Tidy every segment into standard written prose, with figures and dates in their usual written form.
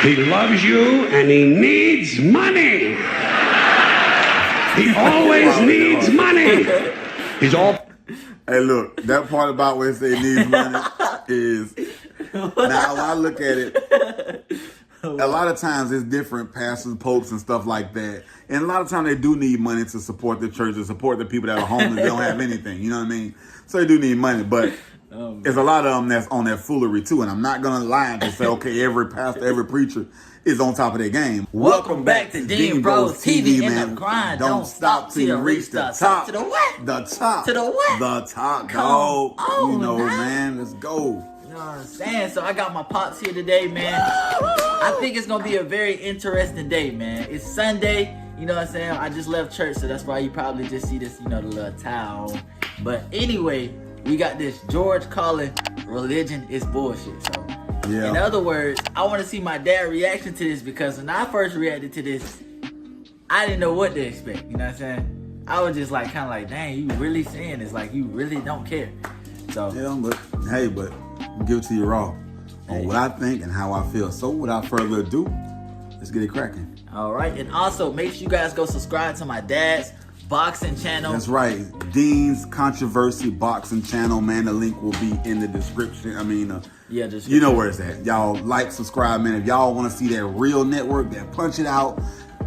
He loves you and he needs money. He always needs money. He's all... Hey, look, that part about when they say needs money is... Now, when I look at it, a lot of times it's different pastors, popes, and stuff like that. And a lot of times they do need money to support the church, to support the people that are homeless. They don't have anything, you know what I mean? So they do need money, but there's a lot of them that's on that foolery too. And I'm not going to lie and say, okay, every pastor, every preacher is on top of their game. Welcome back to Dean Bros TV, man. The grind don't stop till you reach the top. To the what? The top. To the what? The top, dog. You know, man, let's go. You know what I'm saying? So I got my pops here today, man. I think it's going to be a very interesting day, man. It's Sunday. You know what I'm saying? I just left church, so that's why you probably just see this, you know, the little towel. But anyway, we got this George Carlin, religion is bullshit. So in other words, I want to see my dad's reaction to this, because when I first reacted to this, I didn't know what to expect. You know what I'm saying? I was just like, kind of like, dang, you really saying this? Like, you really don't care. So yeah, but hey, but give it to you raw on what I think and how I feel. So without further ado, let's get it cracking. All right, and also make sure you guys go subscribe to my dad's boxing channel. That's right, Dean's Controversy boxing channel, man. The link will be in the description. I mean, you know where it's at. Y'all like, subscribe, man. If y'all want to see that real network, that punch it out,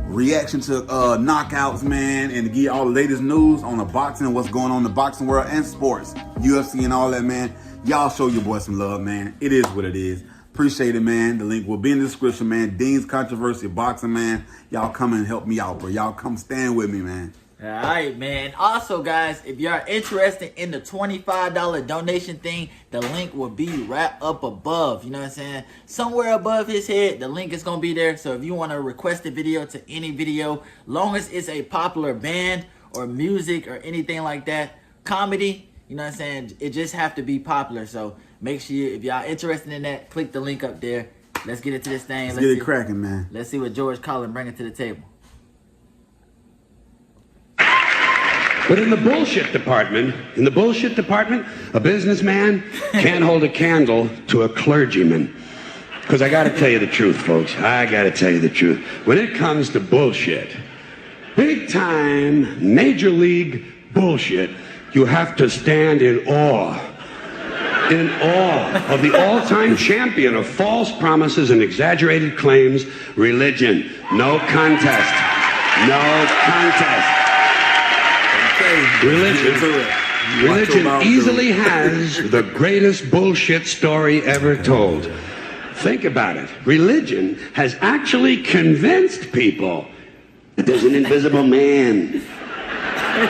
reaction to knockouts, man, and to get all the latest news on the boxing and what's going on in the boxing world and sports, UFC and all that, man. Y'all show your boy some love, man. It is what it is. Appreciate it, man. The link will be in the description, man. Dean's Controversy boxing, man. Y'all come and help me out, bro. Y'all come stand with me, man. All right, man. Also, guys, if you're interested in the $25 donation thing, the link will be right up above. You know what I'm saying? Somewhere above his head, the link is going to be there. So if you want to request a video to any video, long as it's a popular band or music or anything like that, comedy, you know what I'm saying? It just have to be popular. So make sure if y'all interested in that, click the link up there. Let's get into this thing. Let's get it cracking, man. Let's see what George Carlin bringing to the table. But in the bullshit department, a businessman can't hold a candle to a clergyman. Because I got to tell you the truth, folks. I got to tell you the truth. When it comes to bullshit, big time, major league bullshit, you have to stand in awe of the all-time champion of false promises and exaggerated claims, religion. No contest. No contest. Religion easily has the greatest bullshit story ever told. Think about it. Religion has actually convinced people that there's an invisible man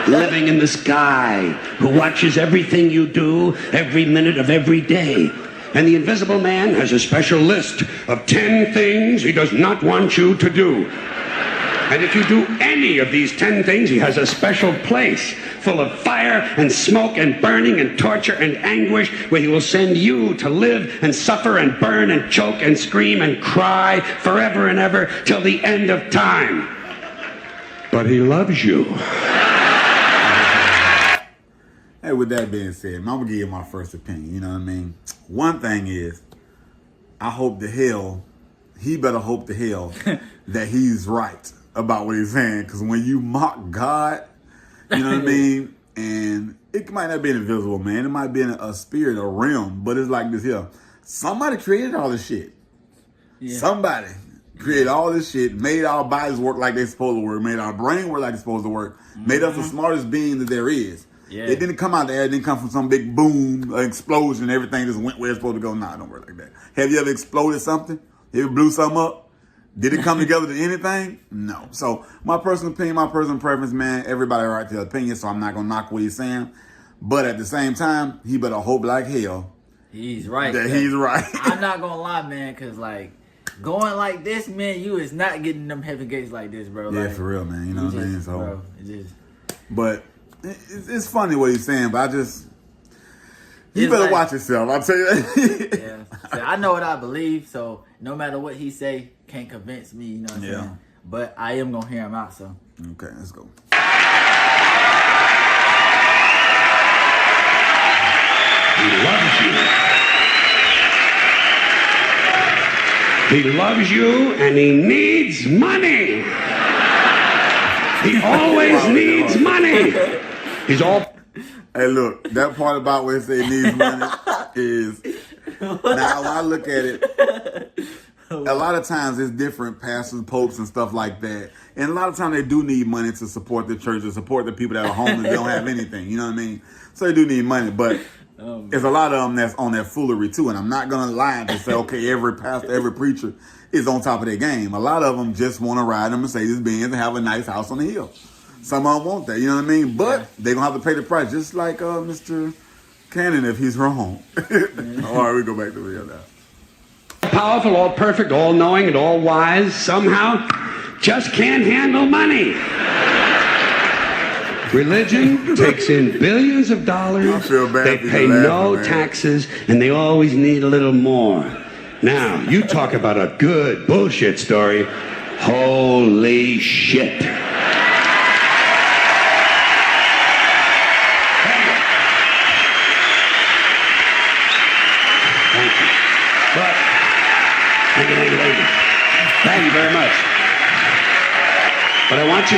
living in the sky who watches everything you do every minute of every day. And the invisible man has a special list of 10 things he does not want you to do. And if you do any of these 10 things, he has a special place full of fire and smoke and burning and torture and anguish, where he will send you to live and suffer and burn and choke and scream and cry forever and ever till the end of time. But he loves you. Hey, with that being said, I'm going to give you my first opinion, you know what I mean? One thing is, I hope to hell, he better hope to hell that he's right about what he's saying. Because when you mock God, you know what I mean? And it might not be an invisible man. It might be a spirit, a realm. But it's like this here. Somebody created all this shit. Yeah. Somebody created all this shit, made our bodies work like they're supposed to work, made our brain work like it's supposed to work, made us the smartest being that there is. Yeah. It didn't come out there. It didn't come from some big boom, explosion, everything just went where it's supposed to go. Nah, it don't work like that. Have you ever exploded something? Have you blew something up? Did it come together to anything? No. So my personal opinion, my personal preference, man, everybody right to their opinion, so I'm not going to knock what he's saying. But at the same time, he better hope like hell. He's right. That he's right. I'm not going to lie, man, because, like, going like this, man, you is not getting them heavy gates like this, bro. Yeah, like, for real, man. You know what I mean? So, bro, it just... But it's funny what he's saying, but you better watch yourself. I'll tell you that. Yeah. So I know what I believe, so no matter what he say, can't convince me, you know what I'm saying? But I am going to hear him out, so. Okay, let's go. He loves you. He loves you and he needs money. He always needs money. He's all... Hey, look, that part about where it say needs money is... Now, when I look at it, a lot of times it's different pastors, popes, and stuff like that. And a lot of times they do need money to support the church, to support the people that are homeless, they don't have anything, you know what I mean? So they do need money, but there's a lot of them that's on that foolery too. And I'm not going to lie and say, okay, every pastor, every preacher is on top of their game. A lot of them just want to ride a Mercedes-Benz and have a nice house on the hill. Some of them want that, you know what I mean? But they're going to have to pay the price, just like Mr. Cannon if he's wrong. All right, we go back to the video now. Powerful, all perfect, all knowing, and all wise, somehow just can't handle money. Religion takes in billions of dollars. I feel bad they for you pay laughing, no man. taxes, and they always need a little more. Now, you talk about a good bullshit story. Holy shit. Thank you very much. But I want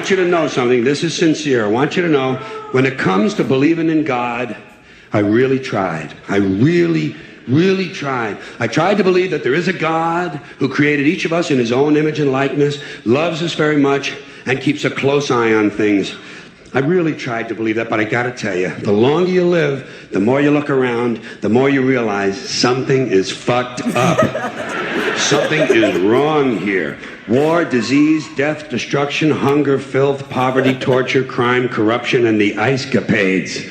you to know something. This is sincere. I want you to know, when it comes to believing in God, I really tried. I really tried. I tried to believe that there is a God who created each of us in his own image and likeness, loves us very much, and keeps a close eye on things. I really tried to believe that, but I gotta tell you, the longer you live, the more you look around, the more you realize something is fucked up. Something is wrong here. War, disease, death, destruction, hunger, filth, poverty, torture, crime, corruption, and the 𝐈𝐍𝐒𝐿.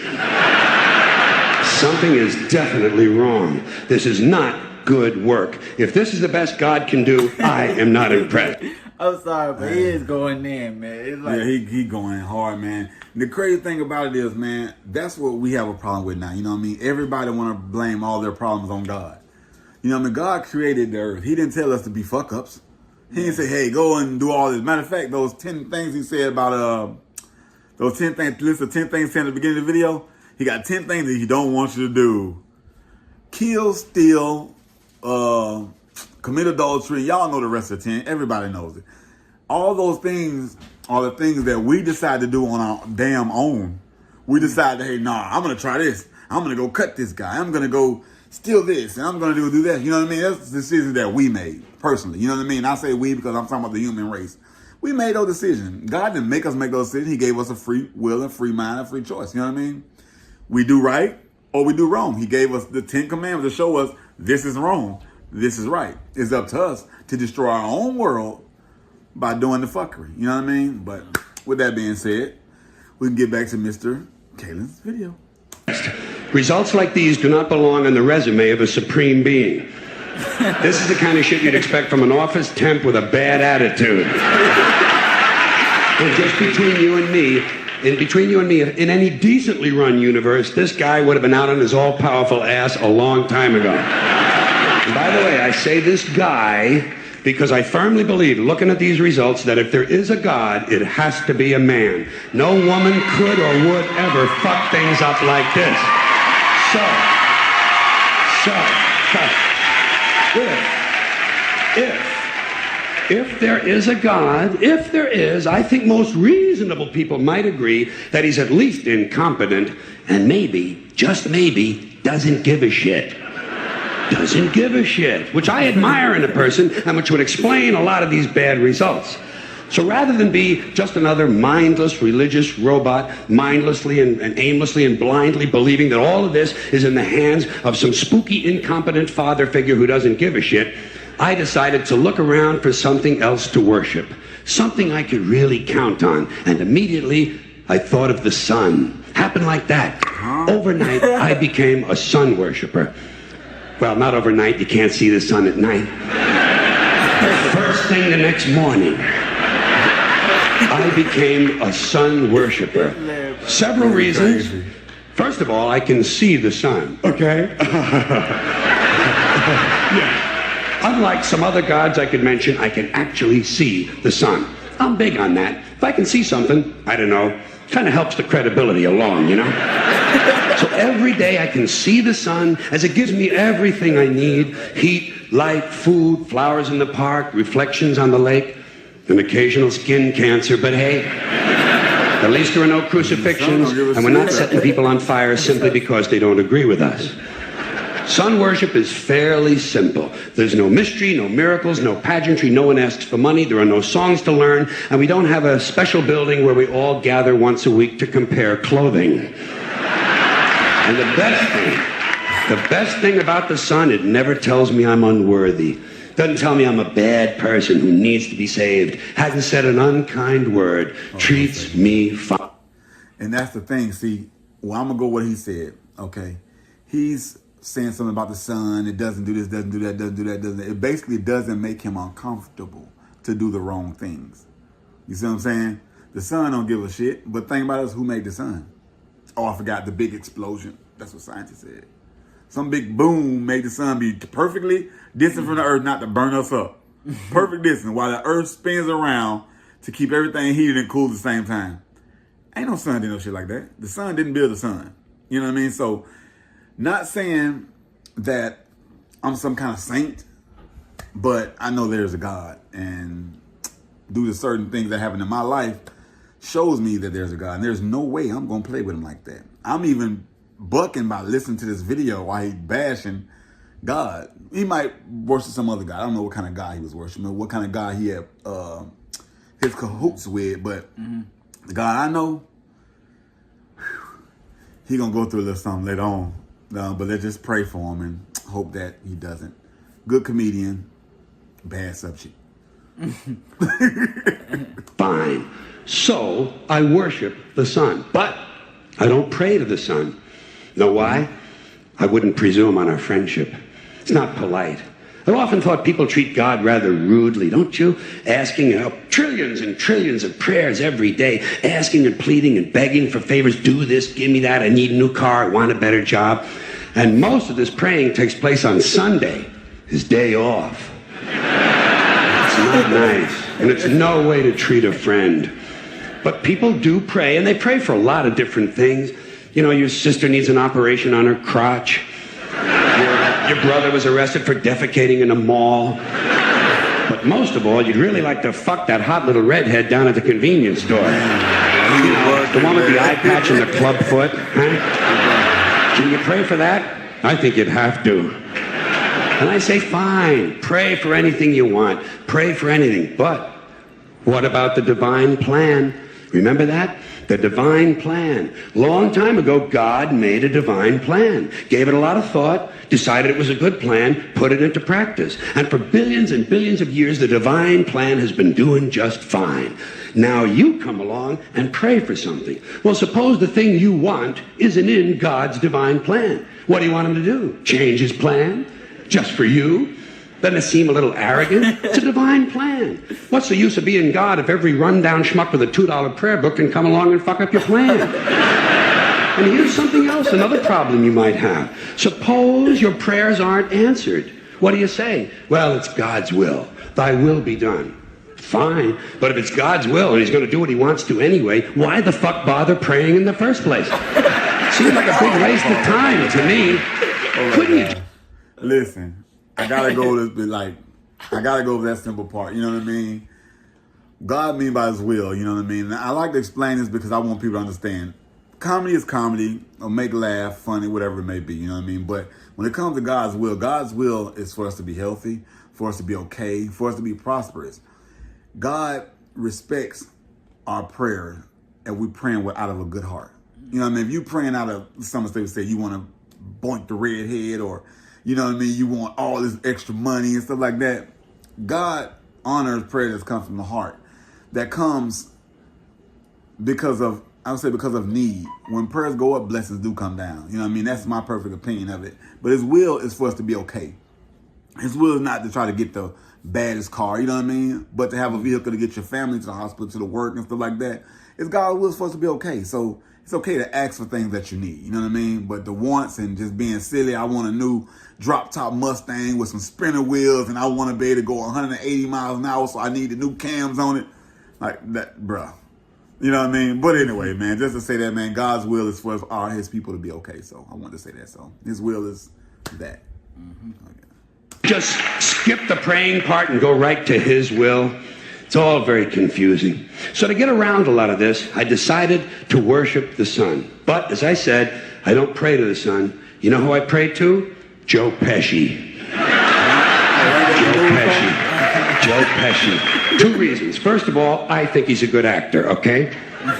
Something is definitely wrong. This is not good work. If this is the best God can do, I am not impressed. I'm sorry, but he is going in, man. It's like, Yeah, he going hard, man. The crazy thing about it is, man, that's what we have a problem with now. You know what I mean? Everybody want to blame all their problems on God. You know what I mean? God created the earth. He didn't tell us to be fuck-ups. He didn't say, hey, go and do all this. Matter of fact, those 10 things he said about, those 10 things, list of 10 things he said at the beginning of the video, he got 10 things that he don't want you to do. Kill, steal, commit adultery. Y'all know the rest of the 10. Everybody knows it. All those things are the things that we decide to do on our damn own. We decide that, hey, nah, I'm going to try this. I'm going to go cut this guy. I'm going to go steal this. And I'm going to do that. You know what I mean? That's the decisions that we made, personally. You know what I mean? I say we because I'm talking about the human race. We made those decisions. God didn't make us make those decisions. He gave us a free will and free mind and free choice. You know what I mean? We do right or we do wrong. He gave us the 10 commandments to show us this is wrong, this is right. It's up to us to destroy our own world by doing the fuckery. You know what I mean? But with that being said, we can get back to Mr. Kalen's video. Results like these do not belong on the resume of a supreme being. This is the kind of shit you'd expect from an office temp with a bad attitude. And just between you and me, in any decently run universe, this guy would have been out on his all-powerful ass a long time ago. And by the way, I say this guy because I firmly believe, looking at these results, that if there is a God, it has to be a man. No woman could or would ever fuck things up like this. If there is a God, if there is, I think most reasonable people might agree that he's at least incompetent and maybe, just maybe, doesn't give a shit. Doesn't give a shit, which I admire in a person and which would explain a lot of these bad results. So rather than be just another mindless religious robot, mindlessly and aimlessly and blindly believing that all of this is in the hands of some spooky, incompetent father figure who doesn't give a shit, I decided to look around for something else to worship, something I could really count on. And immediately, I thought of the sun. Happened like that. Overnight, I became a sun worshiper. Well, not overnight. You can't see the sun at night. First thing the next morning, I became a sun worshiper. Several reasons. First of all, I can see the sun, okay? Yeah. Unlike some other gods I could mention, I can actually see the sun. I'm big on that. If I can see something, I don't know, kind of helps the credibility along, you know? So every day I can see the sun as it gives me everything I need: heat, light, food, flowers in the park, reflections on the lake, an occasional skin cancer, but hey, at least there are no crucifixions, and we're not setting people on fire simply because they don't agree with us. Sun worship is fairly simple. There's no mystery, no miracles, no pageantry, no one asks for money, there are no songs to learn, and we don't have a special building where we all gather once a week to compare clothing. And the best thing about the sun, it never tells me I'm unworthy. Doesn't tell me I'm a bad person who needs to be saved. Hasn't said an unkind word. Treats me fine. And that's the thing. See, well, I'm going to go what he said, okay? He's saying something about the sun. It doesn't do this, doesn't do that, doesn't do that, doesn't. It basically doesn't make him uncomfortable to do the wrong things. You see what I'm saying? The sun don't give a shit. But think about us, who made the sun? Oh, I forgot, the big explosion. That's what scientists said. Some big boom made the sun be perfectly distant from the earth, not to burn us up. Perfect distance, while the earth spins around to keep everything heated and cool at the same time. Ain't no sun did no shit like that. The sun didn't build the sun. You know what I mean? So, not saying that I'm some kind of saint, but I know there's a God. And due to certain things that happen in my life, shows me that there's a God. And there's no way I'm going to play with him like that. I'm even bucking by listening to this video while he's bashing God. He might worship some other God. I don't know what kind of God he was worshiping, what kind of God he had his cahoots with, but the God I know, he going to go through a little something later on. But let's just pray for him and hope that he doesn't. Good comedian, bad subject. Fine. So I worship the sun, but I don't pray to the sun. Know why? I wouldn't presume on our friendship. It's not polite. I've often thought people treat God rather rudely, don't you? Asking trillions and trillions of prayers every day, asking and pleading and begging for favors. Do this, give me that, I need a new car, I want a better job. And most of this praying takes place on Sunday, his day off. It's not nice, and it's no way to treat a friend. But people do pray, and they pray for a lot of different things. You know, your sister needs an operation on her crotch. Your brother was arrested for defecating in a mall. But most of all, you'd really like to fuck that hot little redhead down at the convenience store. You know, the one with the eye patch and the club foot. Huh? Can you pray for that? I think you'd have to. And I say, fine, pray for anything you want. Pray for anything. But what about the divine plan? Remember that? The divine plan. Long time ago, God made a divine plan, gave it a lot of thought, decided it was a good plan, put it into practice. And for billions and billions of years, the divine plan has been doing just fine. Now you come along and pray for something. Well, suppose the thing you want isn't in God's divine plan. What do you want him to do? Change his plan? Just for you? Doesn't it seem a little arrogant? It's a divine plan. What's the use of being God if every rundown schmuck with a $2 prayer book can come along and fuck up your plan? And here's something else, another problem you might have. Suppose your prayers aren't answered. What do you say? Well, it's God's will. Thy will be done. Fine, but if it's God's will and he's going to do what he wants to anyway, why the fuck bother praying in the first place? Seems like a big waste of time to me. Couldn't you? Listen. I gotta go over that simple part, you know what I mean? God mean by his will, you know what I mean? And I like to explain this because I want people to understand. Comedy is comedy, or make laugh, funny, whatever it may be, you know what I mean? But when it comes to God's will is for us to be healthy, for us to be okay, for us to be prosperous. God respects our prayer and we praying out of a good heart. You know what I mean? If you praying out of, some people say you want to boink the redhead, or you know what I mean, you want all this extra money and stuff like that. God honors prayer that comes from the heart. That comes because of, I would say because of need. When prayers go up, blessings do come down. You know what I mean? That's my perfect opinion of it. But his will is for us to be okay. His will is not to try to get the baddest car, you know what I mean? But to have a vehicle to get your family to the hospital, to the work and stuff like that. It's God's will for us to be okay. So it's okay to ask for things that you need, you know what I mean? But the wants and just being silly, I want a new drop-top Mustang with some spinner wheels, and I want to be able to go 180 miles an hour, so I need the new cams on it. Like that, bruh. You know what I mean? But anyway, man, just to say that, man, God's will is for his people to be okay. So I wanted to say that. So his will is that. Okay. just skip the praying part and go right to his will? It's all very confusing. So to get around a lot of this, I decided to worship the sun. But as I said, I don't pray to the sun. You know who I pray to? Joe Pesci. Joe Pesci. 2 reasons. First of all, I think he's a good actor, okay?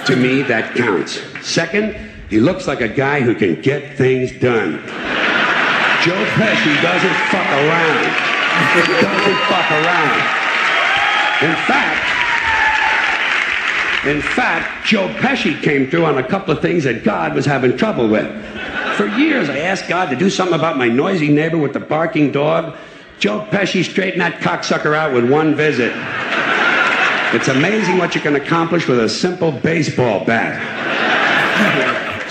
To me, that counts. Second, he looks like a guy who can get things done. Joe Pesci doesn't fuck around. Doesn't fuck around. In fact, Joe Pesci came through on a couple of things that God was having trouble with. For years, I asked God to do something about my noisy neighbor with the barking dog. Joe Pesci straightened that cocksucker out with 1 visit. It's amazing what you can accomplish with a simple baseball bat.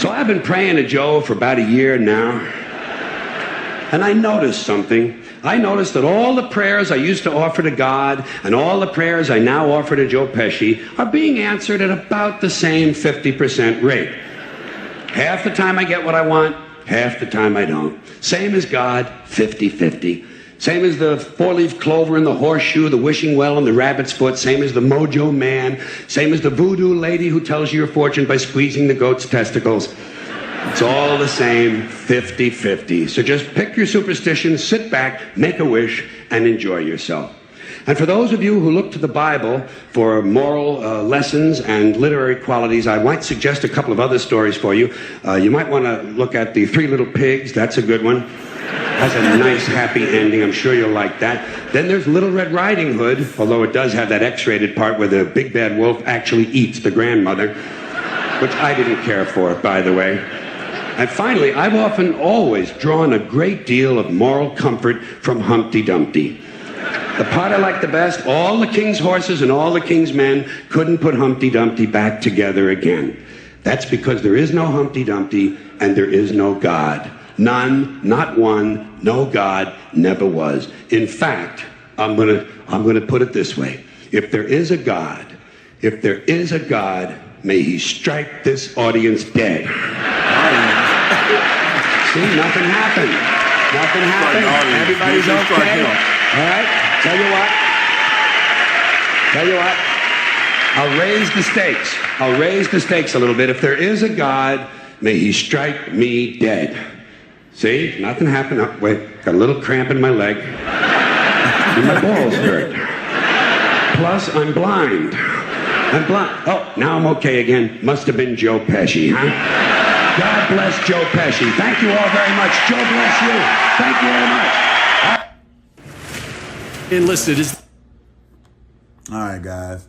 So I've been praying to Joe for about a year now. And I noticed something. I noticed that all the prayers I used to offer to God and all the prayers I now offer to Joe Pesci are being answered at about the same 50% rate. Half the time I get what I want, half the time I don't. Same as God, 50-50. Same as the 4-leaf clover and the horseshoe, the wishing well and the rabbit's foot. Same as the mojo man. Same as the voodoo lady who tells you your fortune by squeezing the goat's testicles. It's all the same, 50-50. So just pick your superstition, sit back, make a wish, and enjoy yourself. And for those of you who look to the Bible for moral lessons and literary qualities, I might suggest a couple of other stories for you. You might want to look at the 3 Little Pigs. That's a good one. Has a nice, happy ending. I'm sure you'll like that. Then there's Little Red Riding Hood, although it does have that X-rated part where the big bad wolf actually eats the grandmother, which I didn't care for, by the way. And finally, I've often always drawn a great deal of moral comfort from Humpty Dumpty. The part I like the best, all the king's horses and all the king's men couldn't put Humpty Dumpty back together again. That's because there is no Humpty Dumpty and there is no God. None, not one, no God, never was. In fact, I'm gonna put it this way. If there is a God, may he strike this audience dead. See, nothing happened. Nothing happened. Everybody's okay. All right, tell you what. I'll raise the stakes a little bit. If there is a God, may he strike me dead. See, nothing happened. Oh, wait, got a little cramp in my leg. And my balls hurt. Plus, I'm blind. Oh, now I'm okay again. Must have been Joe Pesci, huh? God bless Joe Pesci. Thank you all very much. Joe bless you. Thank you very much. Enlisted is... All right, guys.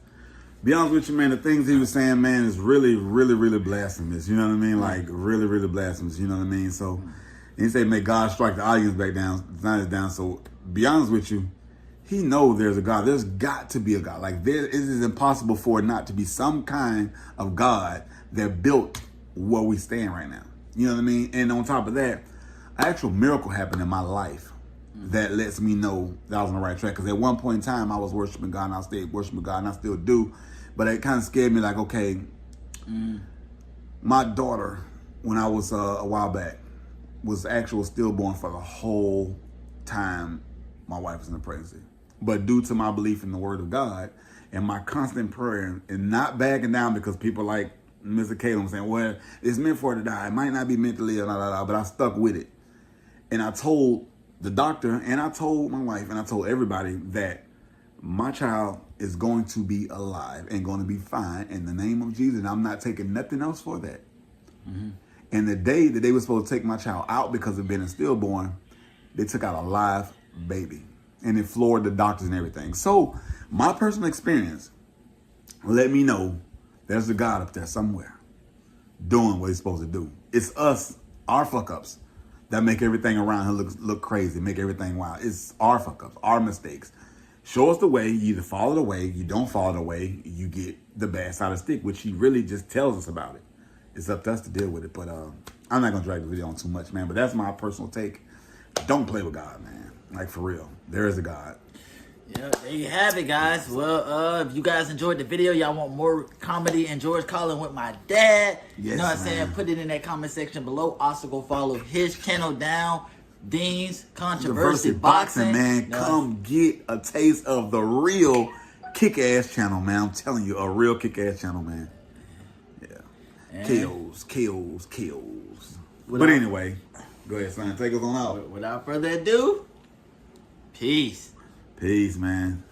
Be honest with you, man, the things he was saying, man, is really, really, really blasphemous. You know what I mean? Like, really, really blasphemous. You know what I mean? So, he said, may God strike the audience back down. So, be honest with you, he knows there's a God. There's got to be a God. Like, it is impossible for it not to be some kind of God that built where we stand right now. You know what I mean? And on top of that, an actual miracle happened in my life that lets me know that I was on the right track. Because at one point in time, I was worshiping God, and I stayed worshiping God, and I still do. But it kind of scared me, like, okay, my daughter, when I was a while back, was actually stillborn for the whole time my wife was in the pregnancy. But due to my belief in the Word of God and my constant prayer and not backing down, because people like Mr. Kae saying, well, it's meant for her to die. It might not be meant to live, but I stuck with it. And I told the doctor, and I told my wife, and I told everybody that my child is going to be alive and going to be fine in the name of Jesus. And I'm not taking nothing else for that. Mm-hmm. And the day that they were supposed to take my child out because of being a stillborn, they took out a live baby. And it floored the doctors and everything. So my personal experience let me know there's a God up there somewhere doing what he's supposed to do. It's us, our fuck-ups, that make everything around here look crazy, make everything wild. It's our fuck-ups, our mistakes. Show us the way. You either follow the way, you don't follow the way, you get the bad side of the stick, which he really just tells us about it. It's up to us to deal with it. But I'm not going to drag the video on too much, man. But that's my personal take. Don't play with God, man. Like, for real. There is a God. Yeah, there you have it, guys. Well, if you guys enjoyed the video, y'all want more comedy and George Carlin with my dad, yes, you know what I'm saying? Put it in that comment section below. Also, go follow his channel down Dean's Controversy Controversy Boxing, man. You know, Come get a taste of the real kick-ass channel, man. I'm telling you, a real kick-ass channel, man. Yeah. KOs. But anyway, go ahead, son. Take us on out. Without further ado, peace. Peace, man.